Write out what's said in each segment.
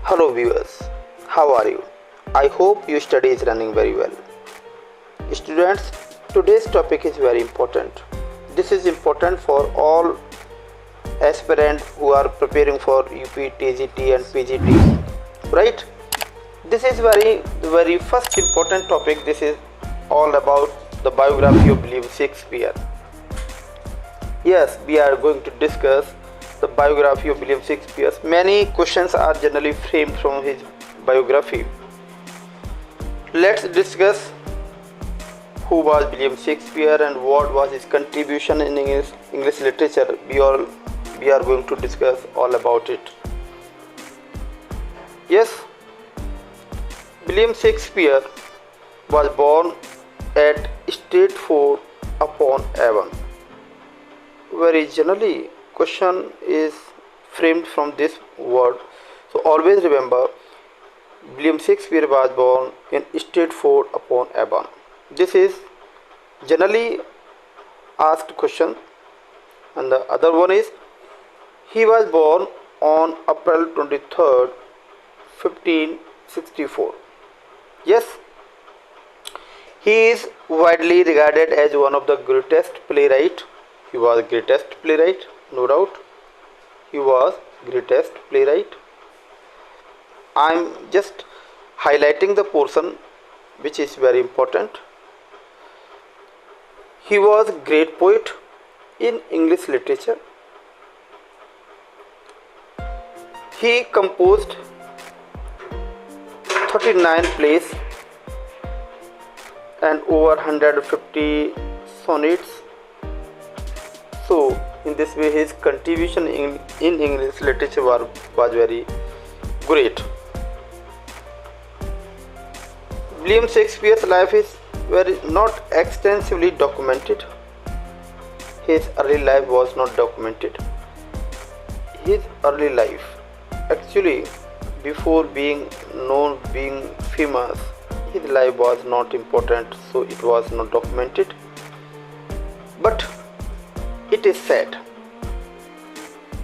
Hello viewers, how are you? I hope your study is running very well. Students, today's topic is very important. This is important for all aspirants who are preparing for UP, TGT and PGT, right? This is very first important topic. This is all about the biography of William Shakespeare. Yes, we are going to discuss the biography of William Shakespeare. Many questions are generally framed from his biography. Let's discuss who was William Shakespeare and what was his contribution in English literature. We are going to discuss all about it. Yes, William Shakespeare was born at Stratford upon Avon. Very generally, question is framed from this word. So always remember, William Shakespeare was born in Stratford upon Avon. This is generally asked question. And the other one is, he was born on April 23rd, 1564. Yes, he is widely regarded as one of the greatest playwright. He was greatest playwright, no doubt. He was greatest playwright. I am just highlighting the portion which is very important. He was a great poet in English literature. He composed 39 plays and over 150 sonnets. So in this way his contribution in English literature was very great. William Shakespeare's life is not extensively documented. His early life was not documented. His early life, actually, before being known, being famous, his life was not important, so it was not documented. But it is said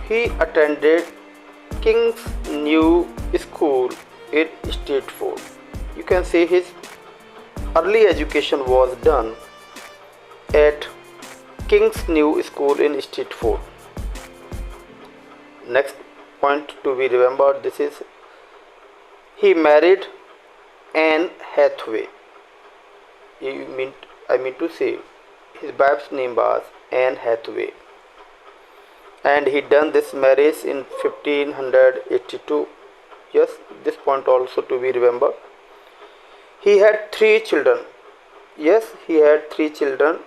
he attended King's New School in Stratford. You can say his early education was done at King's New School in Stratford. Next point to be remembered, this is he married Anne Hathaway. I mean to say his wife's name was Anne Hathaway, and he done this marriage in 1582. Yes, this point also to be remembered. He had 3 children. Yes, he had 3 children,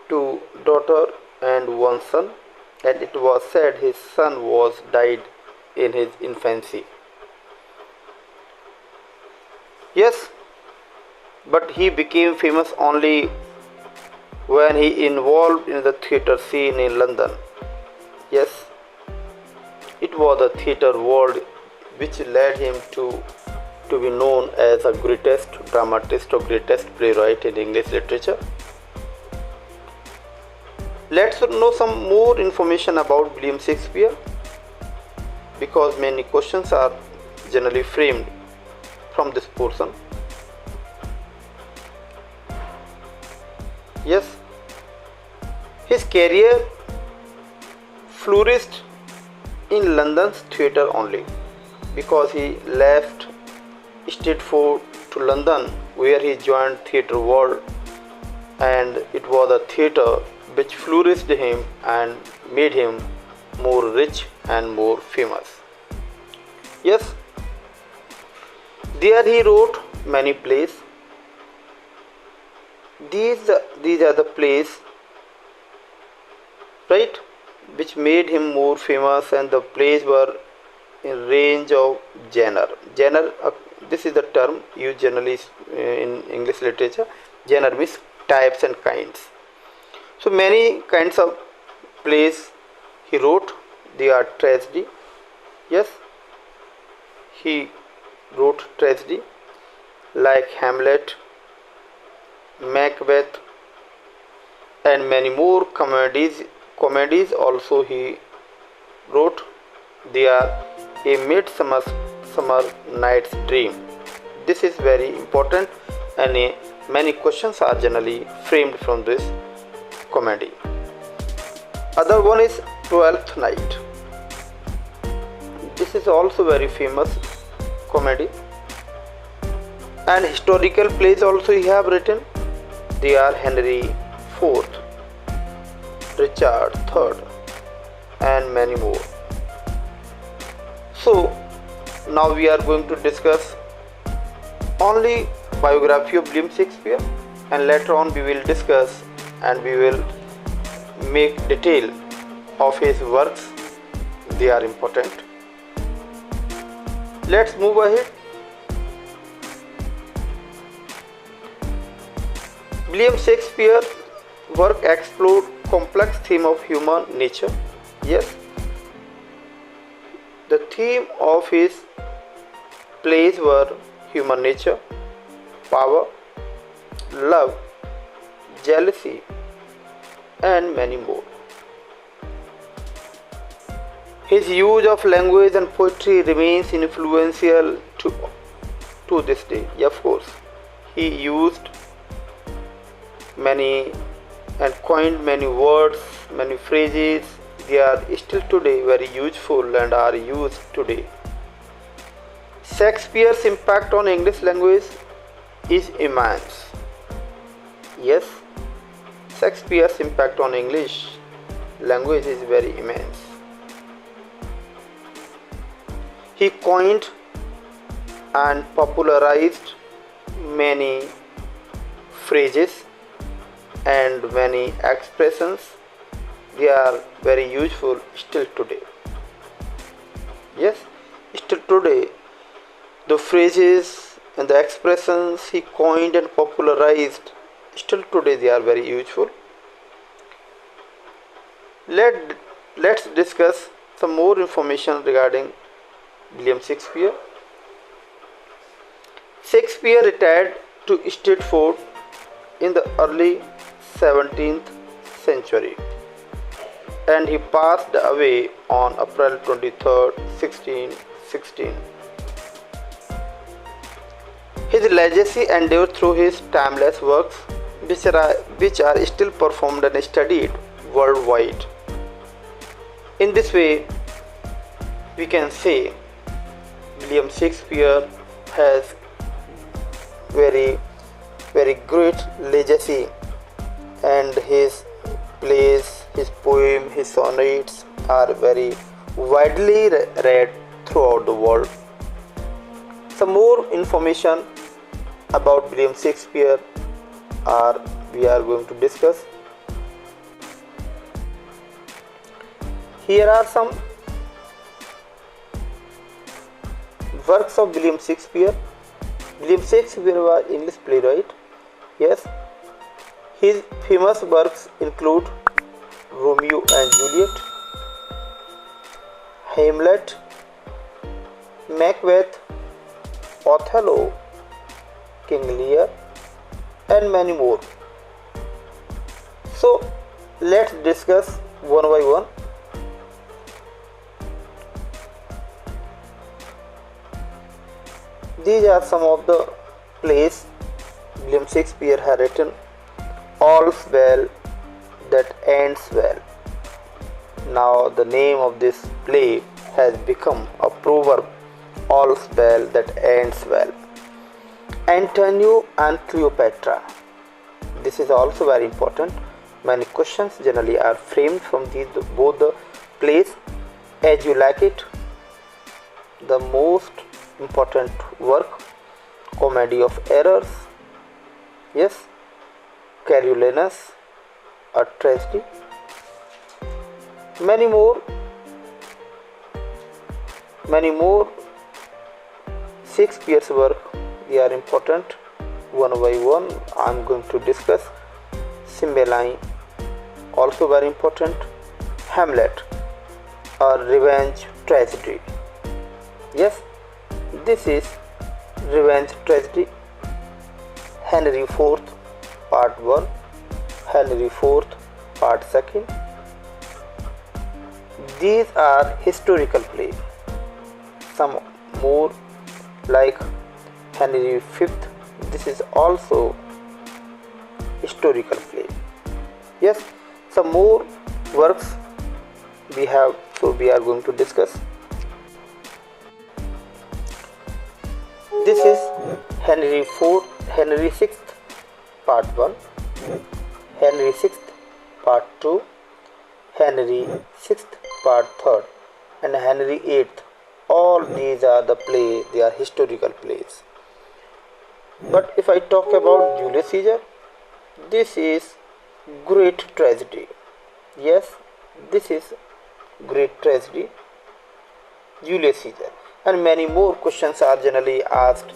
2 daughters and 1 son, and it was said his son was died in his infancy. Yes, but he became famous only when he involved in the theatre scene in London. Yes, it was the theatre world which led him to be known as a greatest dramatist or greatest playwright in English literature. Let's know some more information about William Shakespeare, because many questions are generally framed from this portion. Yes, his career flourished in London's theatre only, because he left Stratford to London, where he joined theatre world, and it was a theatre which flourished him and made him more rich and more famous. Yes, there he wrote many plays. These are the plays, right, which made him more famous, and the plays were in range of genre. This is the term used generally in English literature. Genre means types and kinds. So many kinds of plays he wrote. They are tragedy. Yes, he wrote tragedy like Hamlet, Macbeth, and many more Comedies also he wrote. They are A Midsummer Midsummer Night's Dream. This is very important, and many questions are generally framed from this comedy. Other one is Twelfth Night. This is also very famous comedy. And historical plays also he have written. They are Henry IV, Richard III, and many more. So now we are going to discuss only biography of William Shakespeare, and later on we will discuss and we will make detail of his works. They are important. Let's move ahead. William Shakespeare work explored complex theme of human nature. Yes, the theme of his plays were human nature, power, love, jealousy, and many more. His use of language and poetry remains influential to this day. Of course, he used many and coined many words, many phrases. They are still today very useful and are used today. Shakespeare's impact on English language is immense. Yes, Shakespeare's impact on English language is very immense. He coined and popularized many phrases and many expressions. They are very useful still today. Yes, still today the phrases and the expressions he coined and popularized, still today they are very useful. Let's discuss some more information regarding William Shakespeare. Shakespeare retired to Stratford in the early 17th century, and he passed away on April 23rd, 1616. His legacy endured through his timeless works, which are still performed and studied worldwide. In this way, we can say William Shakespeare has very great legacy, and his plays, his poem, his sonnets are very widely read throughout the world. Some more information about William Shakespeare we are going to discuss. Here are some works of William Shakespeare. William Shakespeare was English playwright. Yes, his famous works include Romeo and Juliet, Hamlet, Macbeth, Othello, King Lear, and many more. So let's discuss one by one. These are some of the plays William Shakespeare had written. All's well that ends well. Now the name of this play has become a proverb. All's well that ends well. Antonio and Cleopatra. This is also very important. Many questions generally are framed from both the plays. As You Like It, the most important work, Comedy of Errors. Yes, Coriolanus, A Tragedy. Many more Shakespeare's work, they are important. One by one I am going to discuss. Cymbeline, also very important. Hamlet, a revenge tragedy. Yes, this is revenge tragedy. Henry IV Part 1, Henry IV Part 2. These are historical plays. Some more like Henry V. This is also historical play. Yes, some more works we have, so we are going to discuss. This is Henry VI part 1, Henry VI part 2, Henry VI part 3, and Henry VIII. All these are the play, they are historical plays. But if I talk about Julius Caesar, this is great tragedy. Yes, this is great tragedy, Julius Caesar. And many more questions are generally asked.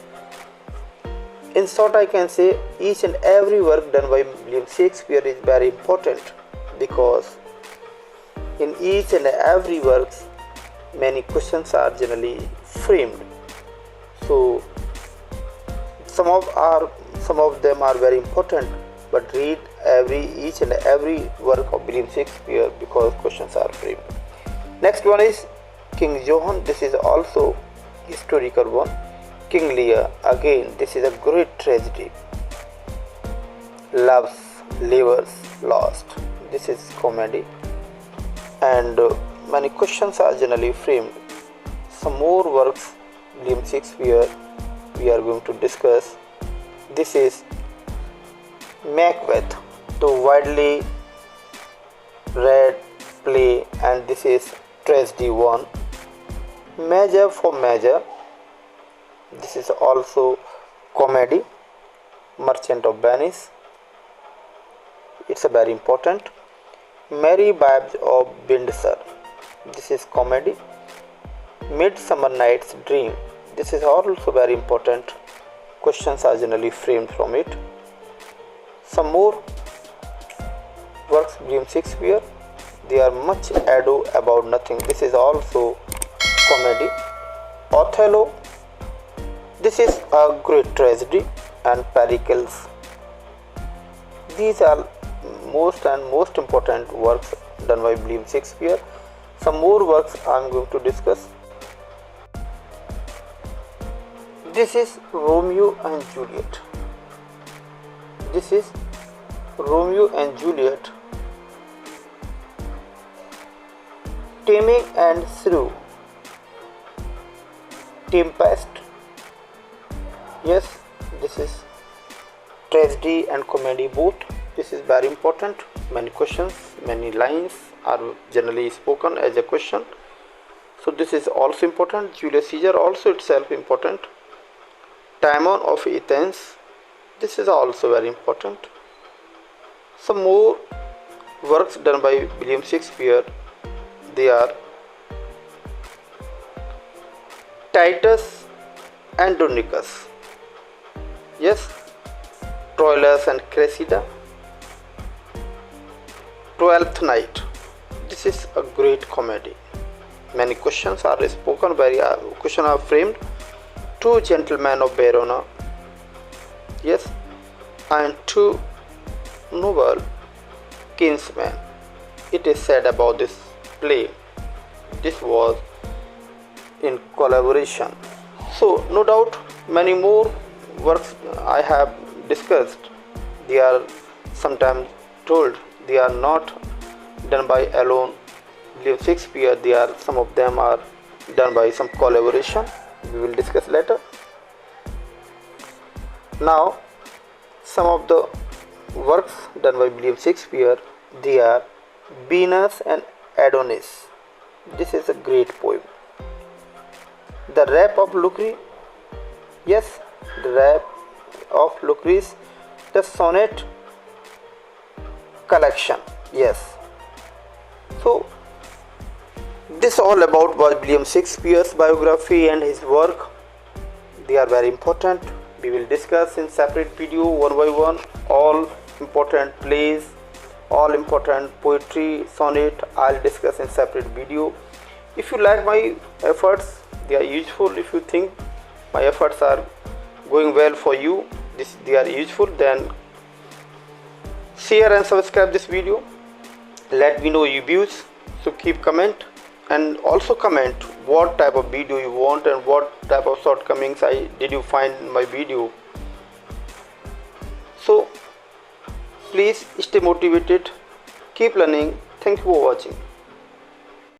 In short, I can say each and every work done by William Shakespeare is very important, because in each and every work many questions are generally framed. So some of them are very important, but read each and every work of William Shakespeare, because questions are framed. Next one is King Johann. This is also historical one. King Lear, again this is a great tragedy. Loves, Lovers Lost, this is comedy, and many questions are generally framed. Some more works William Shakespeare we are going to discuss. This is Macbeth, the widely read play, and this is tragedy 1. Measure for Measure, this is also comedy. Merchant of Venice, it's a very important. Mary Babs of Windsor, this is comedy. Midsummer Night's Dream, this is also very important. Questions are generally framed from it. Some more works William Shakespeare, they are Much Ado About Nothing, this is also comedy. Othello, this is a great tragedy. And Pericles, these are most important works done by William Shakespeare. Some more works I am going to discuss. This is Romeo and Juliet. This is Romeo and Juliet. Taming and Shrew, Tempest. Yes, this is tragedy and comedy both. This is very important. Many questions, many lines are generally spoken as a question. So this is also important. Julius Caesar also itself important. Timon of Athens, this is also very important. Some more works done by William Shakespeare, they are Titus Andronicus. Yes, Troilus and Cressida. Twelfth Night, this is a great comedy. Many questions are spoken, questions are framed. Two Gentlemen of Verona. Yes, and Two Noble Kinsmen. It is said about this play, this was in collaboration. So no doubt many more works I have discussed, they are sometimes told they are not done by alone William Shakespeare, some of them are done by some collaboration. We will discuss later. Now some of the works done by William Shakespeare, they are Venus and Adonis. This is a great poem. The Rape of Lucrece. Yes, the Rape of Lucrece. The Sonnet collection. Yes. So this all about was William Shakespeare's biography and his work. They are very important. We will discuss in separate video one by one all important plays, all important poetry, sonnet. I'll discuss in separate video. If you like my efforts, they are useful. If you think my efforts are going well for you, they are useful, then share and subscribe this video. Let me know your views. So keep comment and also comment what type of video you want and what type of shortcomings did you find in my video. So please stay motivated, keep learning. Thank you for watching.